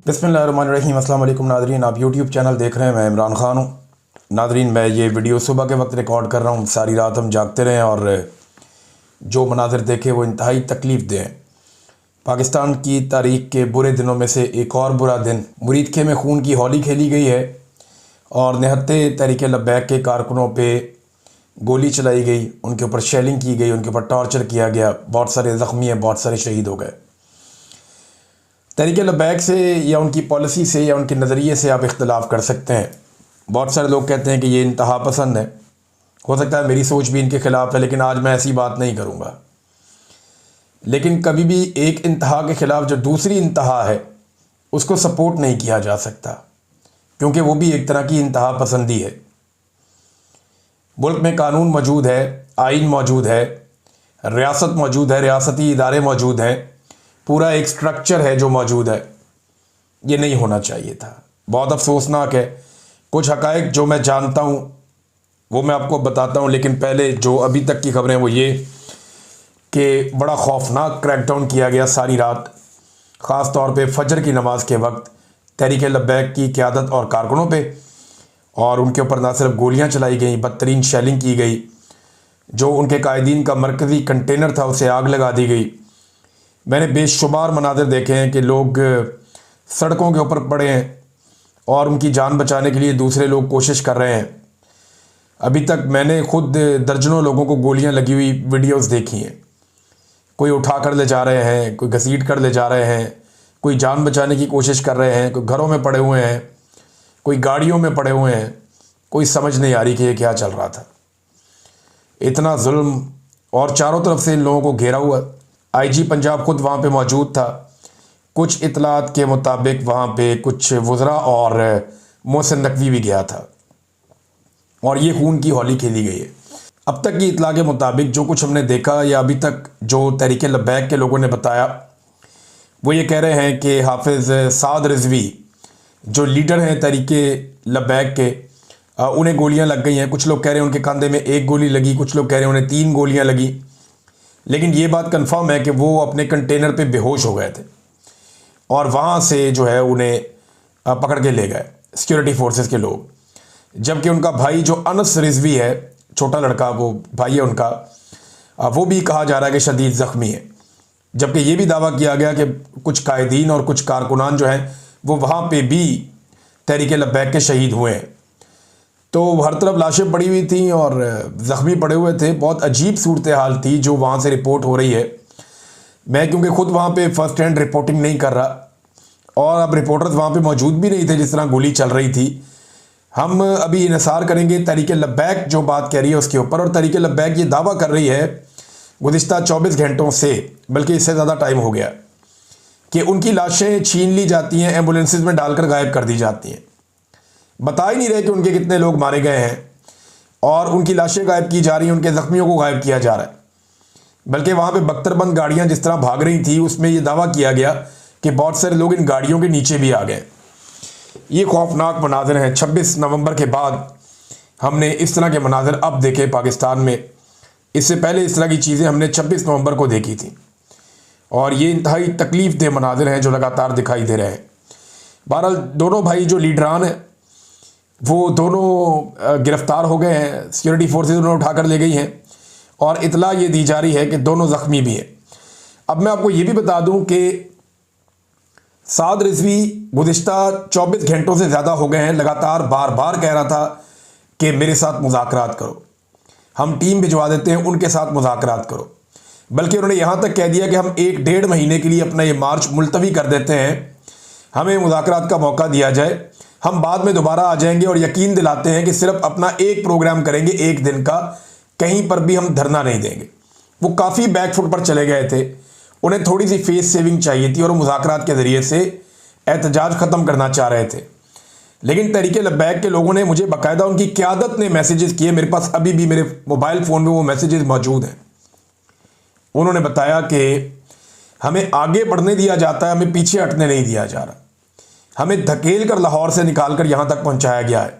बिस्मिल्लाहिर्रहमानिर्रहीम। अस्सलाम वालेकुम नादरीन, आप यूट्यूब चैनल देख रहे हैं। मैं इमरान ख़ान हूँ। नादरीन, मैं ये वीडियो सुबह के वक्त रिकॉर्ड कर रहा हूँ। सारी रात हम जागते रहे और जो मनाज़िर देखे वो इंतहाई तकलीफ़ दें। पाकिस्तान की तारीख़ के बुरे दिनों में से एक और बुरा दिन, मुरीदखे में खून की होली खेली गई है और निहत्ते तहरीक लब्बैक के कारकुनों पे गोली चलाई गई, उनके ऊपर शेलिंग की गई, उनके ऊपर टॉर्चर किया गया। बहुत सारे ज़ख्मी हैं, बहुत सारे शहीद हो गए। तहरीक लब्बैक से या उनकी पॉलिसी से या उनके नज़रिए से आप इख्तलाफ कर सकते हैं। बहुत सारे लोग कहते हैं कि ये इंतहा पसंद है। हो सकता है मेरी सोच भी इनके ख़िलाफ़ है, लेकिन आज मैं ऐसी बात नहीं करूँगा। लेकिन कभी भी एक इंतहा के ख़िलाफ़ जो दूसरी इंतहा है उसको सपोर्ट नहीं किया जा सकता, क्योंकि वो भी एक तरह की इंतहा पसंदी है। मुल्क में कानून मौजूद है, आइन मौजूद है, रियासत मौजूद है, रियासती इदारे मौजूद हैं, पूरा एक स्ट्रक्चर है जो मौजूद है। ये नहीं होना चाहिए था। बहुत अफसोसनाक है। कुछ हक़ाइक़ जो मैं जानता हूँ वो मैं आपको बताता हूँ, लेकिन पहले जो अभी तक की खबरें वो ये कि बड़ा खौफनाक क्रैकडाउन किया गया सारी रात, ख़ास तौर पे फजर की नमाज के वक्त तहरीक लब्बैक की क़यादत और कारकुनों पे, और उनके ऊपर ना सिर्फ गोलियाँ चलाई गई, बदतरीन शेलिंग की गई। जो उनके कायदीन का मरकज़ी कंटेनर था उसे आग लगा दी गई। मैंने बेशुमार मनाज़िर देखे हैं कि लोग सड़कों के ऊपर पड़े हैं और उनकी जान बचाने के लिए दूसरे लोग कोशिश कर रहे हैं। अभी तक मैंने खुद दर्जनों लोगों को गोलियां लगी हुई वीडियोस देखी हैं। कोई उठा कर ले जा रहे हैं, कोई घसीट कर ले जा रहे हैं, कोई जान बचाने की कोशिश कर रहे हैं, कोई घरों में पड़े हुए हैं, कोई गाड़ियों में पड़े हुए हैं। कोई समझ नहीं आ रही कि ये क्या चल रहा था। इतना जुल्म, और चारों तरफ से इन लोगों को घेरा हुआ। IG पंजाब खुद वहाँ पे मौजूद था। कुछ इतलात के मुताबिक वहाँ पे कुछ वज़रा और मोहसिन नकवी भी गया था और ये खून की होली खेली गई है। अब तक की इतला के मुताबिक जो कुछ हमने देखा या अभी तक जो तहरीक लब्बैक के लोगों ने बताया, वो ये कह रहे हैं कि हाफिज़ साद रिजवी जो लीडर हैं तहरीक लब्बैक के, उन्हें गोलियां लग गई हैं। कुछ लोग कह रहे हैं उनके कंधे में 1 गोली लगी, कुछ लोग कह रहे हैं उन्हें 3 गोलियां लगी। लेकिन ये बात कंफर्म है कि वो अपने कंटेनर पे बेहोश हो गए थे और वहाँ से जो है उन्हें पकड़ के ले गए सिक्योरिटी फोर्सेस के लोग। जबकि उनका भाई जो अनस रिजवी है, छोटा लड़का, वो भाई है उनका, वो भी कहा जा रहा है कि शदीद ज़ख्मी है। जबकि ये भी दावा किया गया कि कुछ कायदीन और कुछ कारकुनान जो हैं वो वहाँ पे भी तहरीक लब्बैक के शहीद हुए हैं। तो हर तरफ लाशें पड़ी हुई थी और ज़ख्मी पड़े हुए थे। बहुत अजीब सूरत हाल थी जो वहाँ से रिपोर्ट हो रही है। मैं क्योंकि ख़ुद वहाँ पे फ़र्स्ट हैंड रिपोर्टिंग नहीं कर रहा और अब रिपोर्टर्स वहाँ पे मौजूद भी नहीं थे जिस तरह गोली चल रही थी। हम अभी इन्हिसार करेंगे तहरीक लब्बैक जो बात कह रही है उसके ऊपर। और तहरीक लब्बैक ये दावा कर रही है गुज़िश्ता 24 घंटों से, बल्कि इससे ज़्यादा टाइम हो गया, कि उनकी लाशें छीन ली जाती हैं, एम्बुलेंसेज में डालकर गायब कर दी जाती हैं। बता ही नहीं रहे कि उनके कितने लोग मारे गए हैं और उनकी लाशें गायब की जा रही हैं, उनके ज़ख्मियों को गायब किया जा रहा है। बल्कि वहाँ पे बख्तरबंद गाड़ियाँ जिस तरह भाग रही थी उसमें ये दावा किया गया कि बहुत सारे लोग इन गाड़ियों के नीचे भी आ गए। ये खौफनाक मनाज़िर हैं। 26 नवंबर के बाद हमने इस तरह के मनाज़िर अब देखे पाकिस्तान में। इससे पहले इस तरह की चीज़ें हमने 26 नवंबर को देखी थी और ये इंतहाई तकलीफ़ दे मनाज़िर हैं जो लगातार दिखाई दे रहे हैं। बहरहाल दोनों भाई जो लीडरान हैं वो दोनों गिरफ़्तार हो गए हैं। सिक्योरिटी फोर्सेस उन्हें उठाकर ले गई हैं और इतला ये दी जा रही है कि दोनों ज़ख्मी भी हैं। अब मैं आपको ये भी बता दूं कि साद रिजवी गुज़िश्ता 24 घंटों से ज़्यादा हो गए हैं लगातार बार बार कह रहा था कि मेरे साथ मुज़ाकरात करो, हम टीम भिजवा देते हैं, उनके साथ मुज़ाकरात करो। बल्कि उन्होंने यहाँ तक कह दिया कि हम 1-1.5 महीने के लिए अपना ये मार्च मुलतवी कर देते हैं, हमें मुज़ाकरात का मौका दिया जाए, हम बाद में दोबारा आ जाएंगे। और यकीन दिलाते हैं कि सिर्फ अपना एक प्रोग्राम करेंगे 1 दिन का, कहीं पर भी हम धरना नहीं देंगे। वो काफ़ी बैकफुट पर चले गए थे, उन्हें थोड़ी सी फेस सेविंग चाहिए थी और मुज़ाकरात के ज़रिए से एहतजाज ख़त्म करना चाह रहे थे। लेकिन तहरीक लब्बैक के लोगों ने मुझे बाकायदा, उनकी क़यादत ने मैसेजेस किए, मेरे पास अभी भी मेरे मोबाइल फ़ोन में वो मैसेजेस मौजूद हैं। उन्होंने बताया कि हमें आगे बढ़ने दिया जाता है, हमें पीछे हटने नहीं दिया जा रहा, हमें धकेल कर लाहौर से निकाल कर यहाँ तक पहुँचाया गया है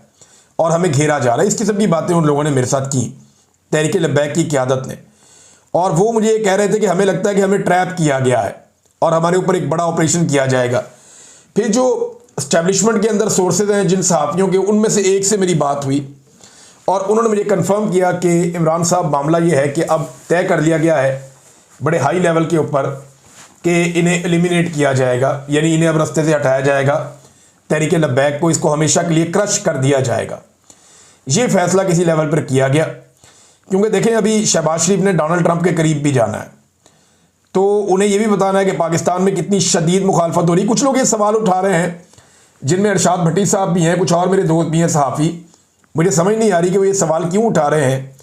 और हमें घेरा जा रहा है। इस किस्म की बातें उन लोगों ने मेरे साथ की, तहरीक लब्बैक की क़यादत ने। और वो मुझे ये कह रहे थे कि हमें लगता है कि हमें ट्रैप किया गया है और हमारे ऊपर एक बड़ा ऑपरेशन किया जाएगा। फिर जो इस्टेब्लिशमेंट के अंदर सोर्सेज हैं जिन सहाफ़ियों के, उनमें से एक से मेरी बात हुई और उन्होंने मुझे कंफर्म किया कि इमरान साहब मामला ये है कि अब तय कर लिया गया है बड़े हाई लेवल के ऊपर कि इन्हें एलिमिनेट किया जाएगा, यानी इन्हें अब रास्ते से हटाया जाएगा, तहरीक लब्बैक को, इसको हमेशा के लिए क्रश कर दिया जाएगा। ये फैसला किसी लेवल पर किया गया क्योंकि देखें अभी शहबाज शरीफ ने डोनाल्ड ट्रंप के करीब भी जाना है, तो उन्हें यह भी बताना है कि पाकिस्तान में कितनी शदीद मुखालफत हो रही। कुछ लोग ये सवाल उठा रहे हैं जिनमें अरशाद भट्टी साहब भी हैं, कुछ और मेरे दोस्त भी हैं सहाफ़ी, मुझे समझ नहीं आ रही कि वो ये सवाल क्यों उठा रहे हैं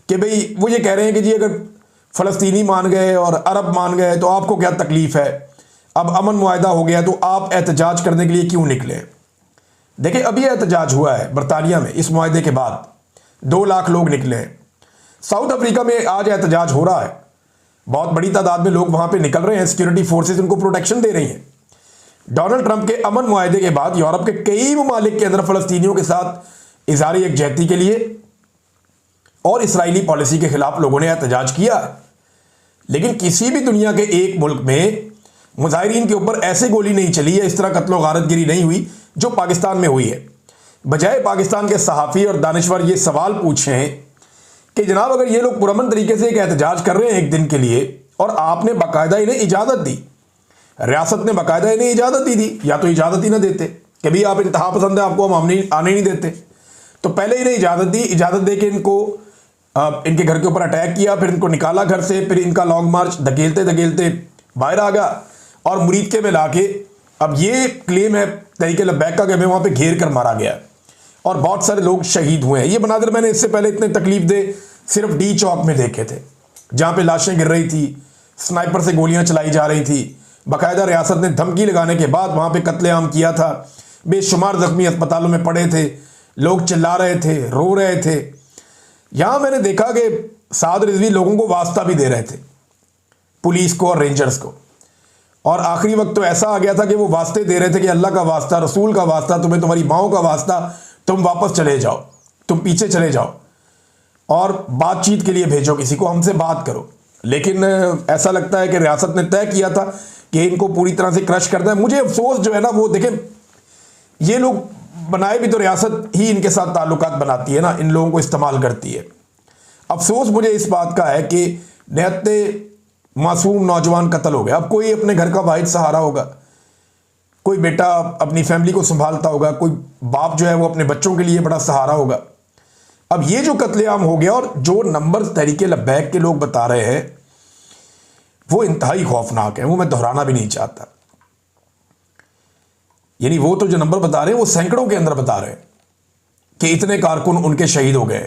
कि भाई वो ये कह रहे हैं कि जी अगर फ़लस्तीनी मान गए और अरब मान गए तो आपको क्या तकलीफ़ है, अब अमन मुआहदा हो गया तो आप एहतजाज करने के लिए क्यों निकले। देखिए अभी एहतजाज हुआ है बरतानिया में, इस मुआहदे के बाद 2 लाख लोग निकले हैं। साउथ अफ्रीका में आज एहतजाज हो रहा है, बहुत बड़ी तादाद में लोग वहाँ पर निकल रहे हैं, सिक्योरिटी फोर्सेज उनको प्रोटेक्शन दे रही हैं। डोनाल्ड ट्रंप के अमन मुआहदे के बाद यूरोप के कई ममालिक के अंदर फ़लस्तीनियों के साथ इज़हार यकजहती के लिए और इसराइली पॉलिसी के खिलाफ लोगों ने एहतजाज किया, लेकिन किसी भी दुनिया के एक मुल्क में मुजाहिरीन के ऊपर ऐसे गोली नहीं चली है, इस तरह कत्लो गारतगिरी नहीं हुई जो पाकिस्तान में हुई है। बजाय पाकिस्तान के सहाफ़ी और दानिश्वर ये सवाल पूछें कि जनाब अगर ये लोग पुरअमन तरीके से एक एहतजाज कर रहे हैं एक दिन के लिए और आपने बाकायदा इन्हें इजाज़त दी, रियासत ने बाकायदा इन्हें इजाज़त दी थी, या तो इजाज़त ही ना देते कि भाई आप इंतहा पसंद है, आपको हम आने नहीं देते, तो पहले इन्हें इजाज़त दी, इजाज़त दे के इनको इनके घर के ऊपर अटैक किया, फिर इनको निकाला घर से, फिर इनका लॉन्ग मार्च धकेलते धकेलते बाहर आ गया और मुरीदके में लाके अब ये क्लेम है तहरीक लब्बैक का कि हमें वहाँ पे घेर कर मारा गया और बहुत सारे लोग शहीद हुए हैं। ये मनाज़िर मैंने इससे पहले इतने तकलीफ दे सिर्फ डी चौक में देखे थे, जहाँ पे लाशें गिर रही थी, स्नाइपर से गोलियाँ चलाई जा रही थी, बाकायदा रियासत ने धमकी लगाने के बाद वहाँ पे कत्लेआम किया था, बेशुमार ज़ख्मी अस्पतालों में पड़े थे, लोग चिल्ला रहे थे, रो रहे थे। यहाँ मैंने देखा कि साद रिजवी लोगों को वास्ता भी दे रहे थे, पुलिस को और रेंजर्स को, और आखिरी वक्त तो ऐसा आ गया था कि वो वास्ते दे रहे थे कि अल्लाह का वास्ता, रसूल का वास्ता, तुम्हें तुम्हारी माओ का वास्ता, तुम वापस चले जाओ, तुम पीछे चले जाओ और बातचीत के लिए भेजो किसी को, हमसे बात करो। लेकिन ऐसा लगता है कि रियासत ने तय किया था कि इनको पूरी तरह से क्रश करना है। मुझे अफसोस जो है ना, वो देखें ये लोग बनाए भी तो रियासत ही इनके साथ ताल्लुकात बनाती है ना, इन लोगों को इस्तेमाल करती है। अफसोस मुझे इस बात का है कि निहत्ते मासूम नौजवान कत्ल हो गया। अब कोई अपने घर का वाहिद सहारा होगा, कोई बेटा अपनी फैमिली को संभालता होगा, कोई बाप जो है वो अपने बच्चों के लिए बड़ा सहारा होगा। अब ये जो कत्लेआम हो गया और जो नंबर तहरीक लब्बैक के लोग बता रहे हैं वो इंतहाई खौफनाक है, वो मैं दोहराना भी नहीं चाहता। यानी वो तो जो नंबर बता रहे हैं वो सैकड़ों के अंदर बता रहे हैं कि इतने कारकुन उनके शहीद हो गए,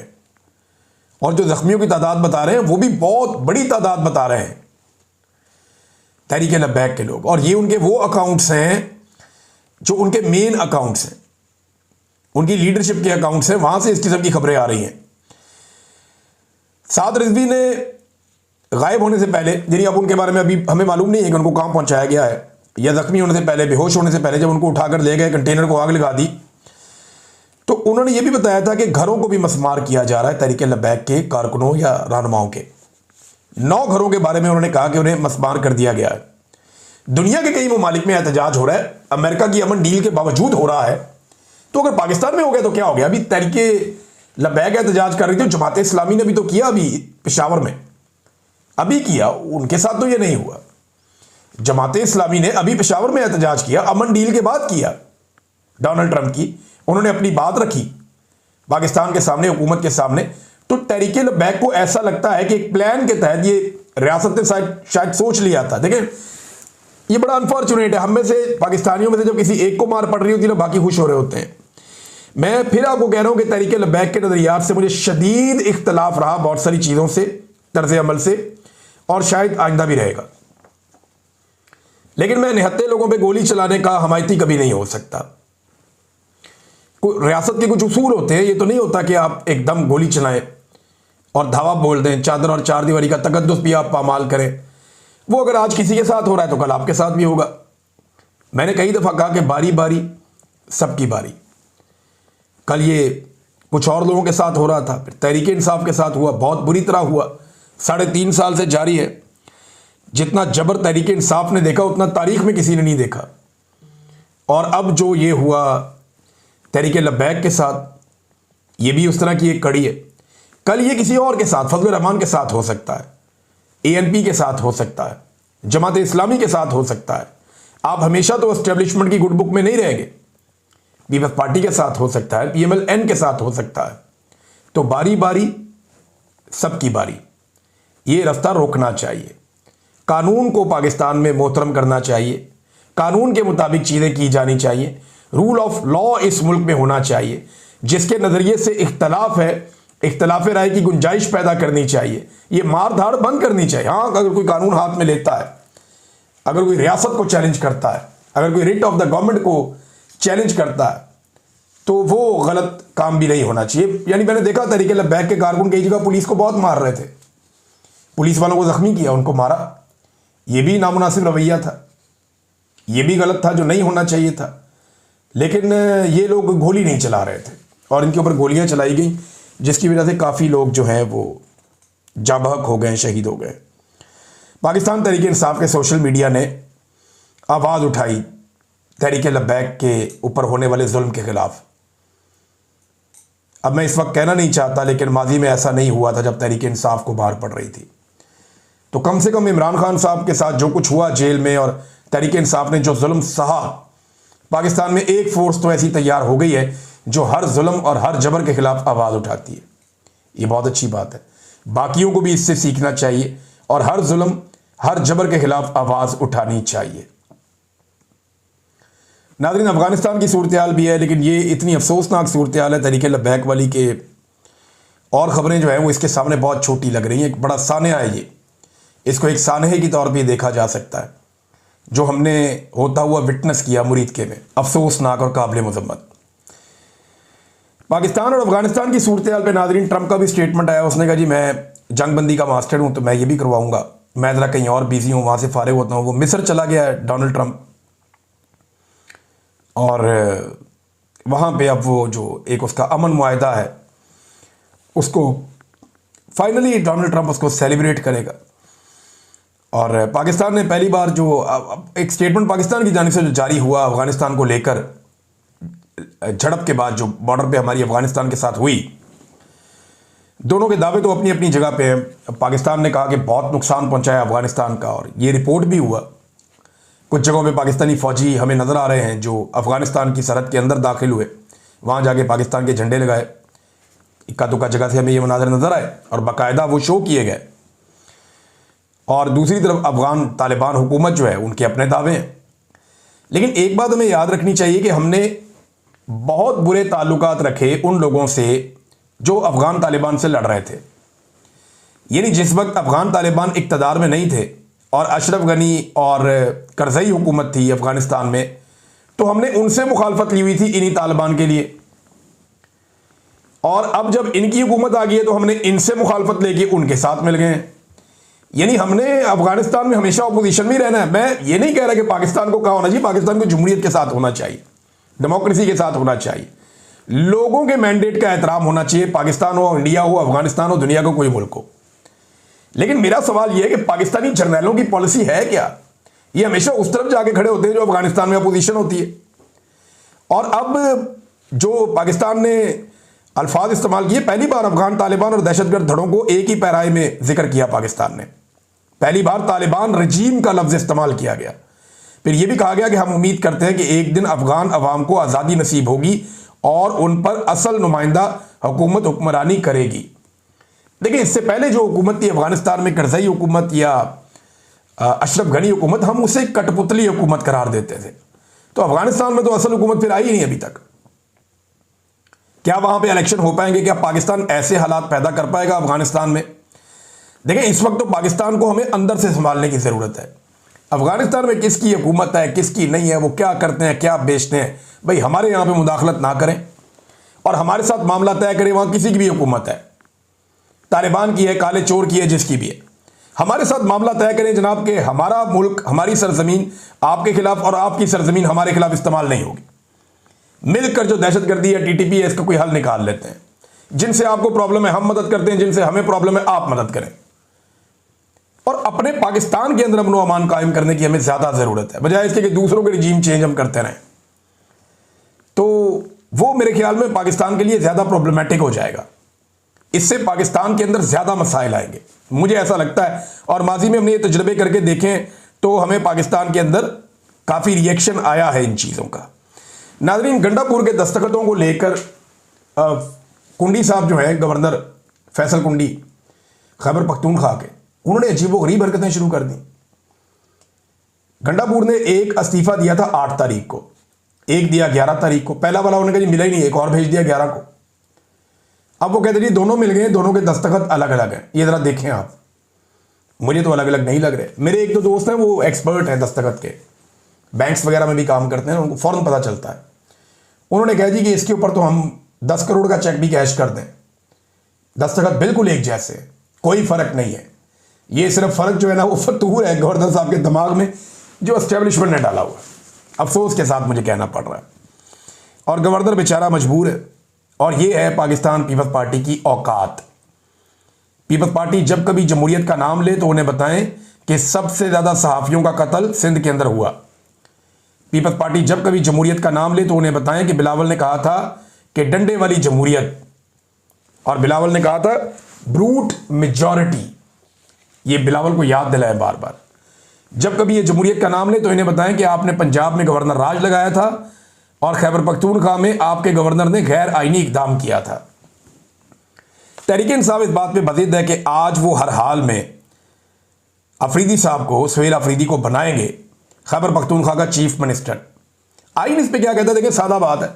और जो जख्मियों की तादाद बता रहे हैं वो भी बहुत बड़ी तादाद बता रहे हैं तहरीक लब्बैक के लोग। और ये उनके वो अकाउंट्स हैं जो उनके मेन अकाउंट्स हैं, उनकी लीडरशिप के अकाउंट्स हैं, वहां से इस किस्म की खबरें आ रही हैं। साद रिजवी ने गायब होने से पहले, यानी अब उनके बारे में अभी हमें मालूम नहीं है कि उनको कहां पहुंचाया गया है, या जख्मी होने से पहले, बेहोश होने से पहले जब उनको उठाकर ले गए, कंटेनर को आग लगा दी, तो उन्होंने ये भी बताया था कि घरों को भी मसमार किया जा रहा है तहरीक लब्बैक के कारकुनों या रहनुमाओं के। 9 घरों के बारे में उन्होंने कहा कि उन्हें मसमार कर दिया गया है। दुनिया के कई ममालिक में एहतजाज हो रहा है, अमेरिका की अमन डील के बावजूद हो रहा है, तो अगर पाकिस्तान में हो गया तो क्या हो गया। अभी तहरीक लब्बैक एहतजाज कर रही थी, जमात इस्लामी ने भी तो किया, अभी पेशावर में अभी किया, उनके साथ तो ये नहीं हुआ। जमात इस्लामी ने अभी पेशावर में एहतजाज किया, अमन डील के बाद किया, डोनाल्ड ट्रंप की, उन्होंने अपनी बात रखी पाकिस्तान के सामने, हुकूमत के सामने। तो तहरीक लब्बैक को ऐसा लगता है कि एक प्लान के तहत ये रियासत ने शायद सोच लिया था। देखें ये बड़ा अनफॉर्चुनेट है, हम में से पाकिस्तानियों में से जब किसी एक को मार पड़ रही होती है ना, बाकी खुश हो रहे होते हैं। मैं फिर आपको कह रहा हूं कि तहरीक लब्बैक के नजरियात से मुझे शदीद इख्तलाफ रहा बहुत सारी चीज़ों से, तर्ज अमल से, और शायद आइंदा भी रहेगा। लेकिन मैं निहत्ते लोगों पे गोली चलाने का हमायती कभी नहीं हो सकता। रियासत के कुछ उसूल होते हैं, ये तो नहीं होता कि आप एकदम गोली चलाएं और धावा बोल दें, चादर और चार दीवारी का तकद्दुस भी आप पामाल करें। वो अगर आज किसी के साथ हो रहा है तो कल आपके साथ भी होगा। मैंने कई दफ़ा कहा कि बारी बारी सबकी बारी। कल ये कुछ और लोगों के साथ हो रहा था, फिर तहरीक इंसाफ के साथ हुआ, बहुत बुरी तरह हुआ, 3.5 साल से जारी है। जितना जबर तहरीक इंसाफ ने देखा उतना तारीख में किसी ने नहीं देखा। और अब जो ये हुआ तहरीक लब्बैक के साथ, ये भी उस तरह की एक कड़ी है। कल ये किसी और के साथ, फजल रहमान के साथ हो सकता है, ANP के साथ हो सकता है, जमात इस्लामी के साथ हो सकता है। आप हमेशा तो एस्टेब्लिशमेंट की गुड बुक में नहीं रहेंगे। पीपल्स पार्टी के साथ हो सकता है, PMLN के साथ हो सकता है। तो बारी बारी सबकी बारी, ये रास्ता रोकना चाहिए। कानून को पाकिस्तान में मोहतरम करना चाहिए, कानून के मुताबिक चीज़ें की जानी चाहिए, रूल ऑफ लॉ इस मुल्क में होना चाहिए। जिसके नज़रिए से इख्तलाफ है, इख्तलाफ राय की गुंजाइश पैदा करनी चाहिए। ये मार धाड़ बंद करनी चाहिए। हाँ, अगर कोई कानून हाथ में लेता है, अगर कोई रियासत को चैलेंज करता है, अगर कोई रिट ऑफ द गवर्नमेंट को चैलेंज करता है, तो वो गलत काम भी नहीं होना चाहिए। यानी मैंने देखा तहरीक लब्बैक के कारकुन कई जगह पुलिस को बहुत मार रहे थे, पुलिस वालों को जख्मी किया, उनको मारा। ये भी नामुनासिब रवैया था, ये भी गलत था, जो नहीं होना चाहिए था। लेकिन ये लोग गोली नहीं चला रहे थे और इनके ऊपर गोलियां चलाई गई, जिसकी वजह से काफ़ी लोग जो हैं वो जाबहक हो गए, शहीद हो गए। पाकिस्तान तहरीक इंसाफ के सोशल मीडिया ने आवाज़ उठाई तहरीक लब्बैक के ऊपर होने वाले जुल्म के ख़िलाफ़। अब मैं इस वक्त कहना नहीं चाहता, लेकिन माजी में ऐसा नहीं हुआ था जब तहरीक इंसाफ को बाहर पड़ रही थी। तो कम से कम इमरान खान साहब के साथ जो कुछ हुआ जेल में, और तहरीक इंसाफ ने जो जुल्म सहा, पाकिस्तान में एक फोर्स तो ऐसी तैयार हो गई है जो हर जुल्म और हर जबर के खिलाफ आवाज़ उठाती है। ये बहुत अच्छी बात है, बाकियों को भी इससे सीखना चाहिए और हर जुल्म हर जबर के खिलाफ आवाज़ उठानी चाहिए। नाज़रीन, अफगानिस्तान की सूरत हाल भी है, लेकिन ये इतनी अफसोसनाक सूरत हाल है तहरीक लब्बैक वाली के, और ख़बरें जो हैं वो इसके सामने बहुत छोटी लग रही हैं। एक बड़ा सानहा है ये, इसको एक सानहे की तौर पे देखा जा सकता है, जो हमने होता हुआ विटनेस किया मुरीदके में, अफसोसनाक और काबिल मज़म्मत। पाकिस्तान और अफगानिस्तान की सूरत हाल पर नाज़रीन, ट्रंप का भी स्टेटमेंट आया। उसने कहा जी मैं जंगबंदी का मास्टर हूँ, तो मैं ये भी करवाऊँगा, मैं ज़रा कहीं और बिजी हूँ, वहाँ से फारिग होता हूँ। वो मिस्र चला गया है डोनाल्ड ट्रंप, और वहाँ पे अब वो जो एक उसका अमन मुआहदा है, उसको फाइनली डोनाल्ड ट्रंप उसको सेलिब्रेट करेगा। और पाकिस्तान ने पहली बार जो एक स्टेटमेंट पाकिस्तान की जानिब से जो जारी हुआ अफगानिस्तान को लेकर, झड़प के बाद जो बॉर्डर पे हमारी अफगानिस्तान के साथ हुई, दोनों के दावे तो अपनी अपनी जगह पे हैं। पाकिस्तान ने कहा कि बहुत नुकसान पहुंचाया अफगानिस्तान का, और ये रिपोर्ट भी हुआ। कुछ जगहों पे पाकिस्तानी फ़ौजी हमें नज़र आ रहे हैं जो अफ़गानिस्तान की सरहद के अंदर दाखिल हुए, वहाँ जाके पाकिस्तान के झंडे लगाए। इक्का दुक्का जगह से हमें ये मनाज़र नज़र आए और बाकायदा वो शो किए गए। और दूसरी तरफ अफ़गान तालिबान हुकूमत जो है, उनके अपने दावे हैं। लेकिन एक बात हमें याद रखनी चाहिए कि हमने बहुत बुरे ताल्लुकात रखे उन लोगों से जो अफ़गान तालिबान से लड़ रहे थे। यानी जिस वक्त अफ़गान तालिबान इक़्तिदार में नहीं थे और अशरफ गनी और करज़ई हुकूमत थी अफ़गानिस्तान में, तो हमने उनसे मुखालफत ली हुई थी इन्हीं तालिबान के लिए। और अब जब इनकी हुकूमत आ गई है तो हमने इनसे मुखालफत लेके उनके साथ मिल गए। यानी हमने अफ़गानिस्तान में हमेशा अपोजिशन में ही रहना है। मैं ये नहीं कह रहा कि पाकिस्तान को क्या होना चाहिए, पाकिस्तान को जमहूरियत के साथ होना चाहिए, डेमोक्रेसी के साथ होना चाहिए, लोगों के मैंडेट का एहतराम होना चाहिए, पाकिस्तान हो, इंडिया हो, अफ़गानिस्तान हो, दुनिया का कोई मुल्क हो। लेकिन मेरा सवाल यह है कि पाकिस्तानी जर्नैलों की पॉलिसी है क्या? ये हमेशा उस तरफ जाके खड़े होते हैं जो अफगानिस्तान में अपोजिशन होती है। और अब जो पाकिस्तान ने अल्फाज इस्तेमाल किए, पहली बार अफगान तालिबान और दहशतगर्द धड़ों को एक ही पैराए में जिक्र किया पाकिस्तान ने। पहली बार तालिबान रजीम का लफ्ज़ इस्तेमाल किया गया। फिर यह भी कहा गया कि हम उम्मीद करते हैं कि एक दिन अफगान अवाम को आज़ादी नसीब होगी और उन पर असल नुमाइंदा हुकूमत हुक्मरानी करेगी। देखिए, इससे पहले जो हुकूमत थी अफगानिस्तान में, करज़ई हुकूमत या अशरफ गनी हुकूमत, हम उसे कठपुतली हुकूमत करार देते थे। तो अफगानिस्तान में तो असल हुकूमत फिर आई ही नहीं अभी तक। क्या वहां पे इलेक्शन हो पाएंगे? क्या पाकिस्तान ऐसे हालात पैदा कर पाएगा अफगानिस्तान में? देखिए, इस वक्त तो पाकिस्तान को हमें अंदर से संभालने की ज़रूरत है। अफगानिस्तान में किसकी हुकूमत है, किसकी नहीं है, वो क्या करते हैं, क्या बेचते हैं, भाई हमारे यहाँ पे मुदाखलत ना करें और हमारे साथ मामला तय करें। वहाँ किसी की भी हुकूमत है, तालिबान की है, काले चोर की है, जिसकी भी है, हमारे साथ मामला तय करें जनाब के हमारा मुल्क, हमारी सरजमीन आपके खिलाफ और आपकी सरजमीन हमारे खिलाफ इस्तेमाल नहीं होगी। मिलकर जो दहशतगर्दी है, टीटीपी है, इसका कोई हल निकाल लेते हैं। जिनसे आपको प्रॉब्लम है हम मदद करते हैं, जिनसे हमें प्रॉब्लम है आप मदद करें। और अपने पाकिस्तान के अंदर अमन व अमान कायम करने की हमें ज़्यादा ज़रूरत है, बजाय इसके कि दूसरों के रिजीम चेंज हम करते रहें। वो मेरे ख्याल में पाकिस्तान के लिए ज़्यादा प्रॉब्लमेटिक हो जाएगा। इससे पाकिस्तान के अंदर ज़्यादा मसाइल आएंगे, मुझे ऐसा लगता है। और माजी में हमने ये तजर्बे करके देखें तो हमें पाकिस्तान के अंदर काफ़ी रिएक्शन आया है इन चीज़ों का। नाज़रीन, गंडापुर के दस्तखतों को लेकर कुंडी साहब जो है, गवर्नर फैसल कुंडी खैबर पख्तूनख्वा के, उन्होंने अजीबोगरीब हरकतें शुरू कर दी। गंडापुर ने एक इस्तीफ़ा दिया था 8 तारीख को, एक दिया 11 तारीख को। पहला वाला उन्होंने कहा जी मिला ही नहीं, एक और भेज दिया 11 को। अब वो कहते जी दोनों मिल गए, दोनों के दस्तखत अलग अलग हैं। ये ज़रा देखें आप, मुझे तो अलग अलग नहीं लग रहे। मेरे एक दो दोस्त हैं, वो एक्सपर्ट हैं दस्तखत के, बैंक्स वगैरह में भी काम करते हैं, उनको फ़ौरन पता चलता है। उन्होंने कहा जी कि इसके ऊपर तो हम 10 करोड़ का चेक भी कैश कर दें, दस्तखत बिल्कुल एक जैसे, कोई फ़र्क नहीं है। ये सिर्फ फ़र्क जो है ना वो फतूर है गवर्नर साहब के दिमाग में, जो एस्टेब्लिशमेंट ने डाला हुआ। अफसोस के साथ मुझे कहना पड़ रहा है, और गवर्नर बेचारा मजबूर है। और ये है पाकिस्तान पीपल्स पार्टी की औकात। पीपल्स पार्टी जब कभी जमहूरियत का नाम ले तो उन्हें बताएं कि सबसे ज़्यादा सहाफ़ियों का कत्ल सिंध के अंदर हुआ। पीपल्स पार्टी जब कभी जमहूरियत का नाम ले तो उन्हें बताएं कि बिलावल ने कहा था कि डंडे वाली जमहूरियत, और बिलावल ने कहा था ब्रूट मेजॉरिटी। ये बिलावल को याद दिलाए बार बार। जब कभी ये जमहूरियत का नाम ले तो इन्हें बताएं कि आपने पंजाब में गवर्नर राज लगाया था और खैबर पख्तूनख्वा में आपके गवर्नर ने गैर आईनी इकदाम किया था। तहरीक इंसाफ इस बात पे बज़िद है कि आज वो हर हाल में अफरीदी साहब को, सुहेल अफरीदी को बनाएंगे खैबर पख्तूनख्वा का चीफ मिनिस्टर। आइन इस पे क्या कहता है, देखिए सादा बात है,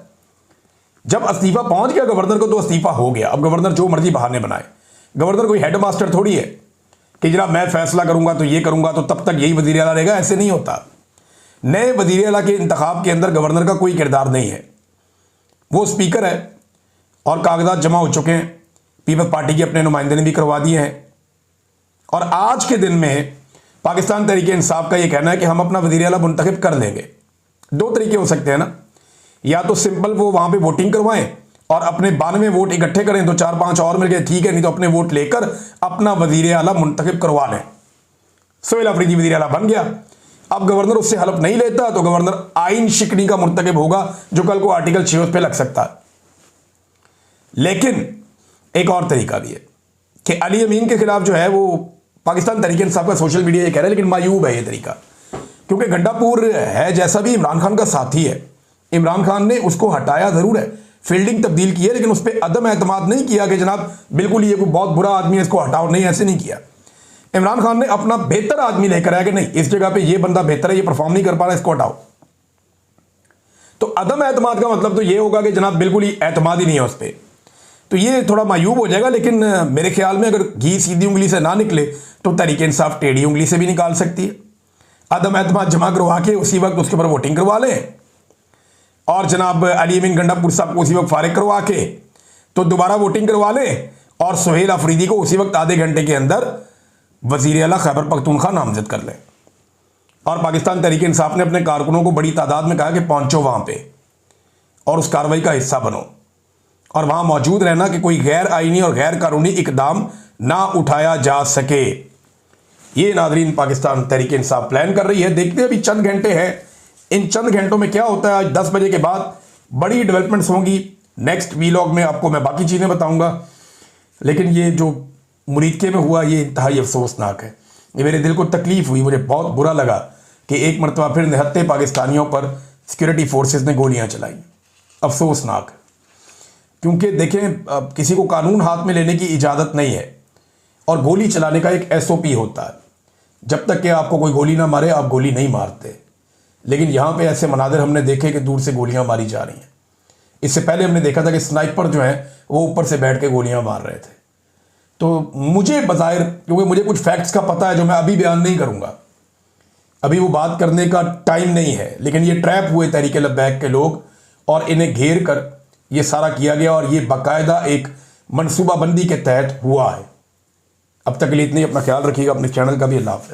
जब इस्तीफा पहुंच गया गवर्नर को तो इस्तीफा हो गया। अब गवर्नर जो मर्जी बहाने बनाए, गवर्नर कोई हेड मास्टर थोड़ी है कि जनाब मैं फैसला करूंगा तो ये करूंगा तो तब तक यही वज़ीर आला रहेगा, ऐसे नहीं होता। नए वज़ीर आला के इंतखाब के अंदर गवर्नर का कोई किरदार नहीं है, वो स्पीकर है और कागजात जमा हो चुके हैं, पीपल्स पार्टी के अपने नुमाइंदे ने भी करवा दिए हैं। और आज के दिन में पाकिस्तान तहरीक इंसाफ का ये कहना है कि हम अपना वज़ीर आला मुंतखब कर लेंगे। दो तरीके हो सकते हैं ना, या तो सिंपल वो वहाँ पे वोटिंग करवाएं और अपने 92 वोट इकट्ठे करें तो 4-5 और मिल गए, ठीक है, नहीं तो अपने वोट लेकर अपना वज़ीर आला मुंतखब करवा लें। सुहेल अफरीदी वज़ीर आला बन गया। अब गवर्नर उससे हलफ नहीं लेता तो गवर्नर आइन शिकनी का मुर्तकब होगा, जो कल को आर्टिकल 6 पे लग सकता है। लेकिन एक और तरीका भी है कि अली अमीन के खिलाफ जो है वो पाकिस्तान तहरीक इंसाफ का सोशल मीडिया ये कह रहा है, लेकिन मायूब है ये तरीका, क्योंकि गंडापुर है जैसा भी इमरान खान का साथी है। इमरान खान ने उसको हटाया ज़रूर है, फील्डिंग तब्दील की है, लेकिन उस पर अदम एतमाद नहीं किया कि जनाब बिल्कुल ये कोई बहुत बुरा आदमी है इसको हटाओ, नहीं, ऐसे नहीं किया। इमरान खान ने अपना बेहतर आदमी लेकर आया कि नहीं, इस जगह पे ये बंदा बेहतर है, ये परफॉर्म नहीं कर पा रहा, इसको हटाओ। तो अदम एतमाद का मतलब तो ये होगा कि जनाब बिल्कुल ही एतमाद ही नहीं है उस पर, तो ये थोड़ा मायूब हो जाएगा। लेकिन मेरे ख्याल में अगर घी सीधी उंगली से ना निकले तो तहरीक इंसाफ टेढ़ी उंगली से भी निकाल सकती है। अदम एतमाद जमा करवा के उसी वक्त उसके ऊपर वोटिंग करवा लें और जनाब अली अमीन गंडापुर साहब को उसी वक्त फारिग करवा के तो दोबारा वोटिंग करवा लें और सुहेल अफरीदी को उसी वक्त आधे घंटे के अंदर वज़ीर आला खैबर पख्तूनख्वा नामजद कर लें। और पाकिस्तान तहरीक इंसाफ ने अपने कारकुनों को बड़ी तादाद में कहा कि पहुंचो वहां पे और उस कार्रवाई का हिस्सा बनो और वहां मौजूद रहना कि कोई गैर आईनी और गैर कानूनी इकदाम ना उठाया जा सके। ये नाज़रीन पाकिस्तान तहरीक इंसाफ प्लान कर रही है। देखते हैं, अभी चंद घंटे हैं, इन चंद घंटों में क्या होता है। आज 10 बजे के बाद बड़ी डेवलपमेंट्स होंगी। नेक्स्ट वीलॉग में आपको मैं बाकी चीज़ें बताऊंगा। लेकिन ये जो मुरीदके में हुआ ये इंतहाई अफसोसनाक है। ये मेरे दिल को तकलीफ़ हुई, मुझे बहुत बुरा लगा कि एक मरतबा फिर निहत्ते पाकिस्तानियों पर सिक्योरिटी फोर्सेस ने गोलियां चलाई। अफसोसनाक, क्योंकि देखें किसी को कानून हाथ में लेने की इजाज़त नहीं है और गोली चलाने का एक SOP होता है। जब तक कि आपको कोई गोली ना मारे आप गोली नहीं मारते। लेकिन यहाँ पे ऐसे मनाजिर हमने देखे कि दूर से गोलियाँ मारी जा रही हैं। इससे पहले हमने देखा था कि स्नाइपर जो है वो ऊपर से बैठ के गोलियाँ मार रहे थे। तो मुझे बज़ाहिर, क्योंकि मुझे कुछ फैक्ट्स का पता है जो मैं अभी बयान नहीं करूँगा, अभी वो बात करने का टाइम नहीं है, लेकिन ये ट्रैप हुए तहरीक लब्बैक के लोग और इन्हें घेर कर ये सारा किया गया और ये बाकायदा एक मनसूबाबंदी के तहत हुआ है। अब तक के लिए इतनी, अपना ख्याल रखिएगा, अपने चैनल का भी। अल्लाह हाफ़िज़।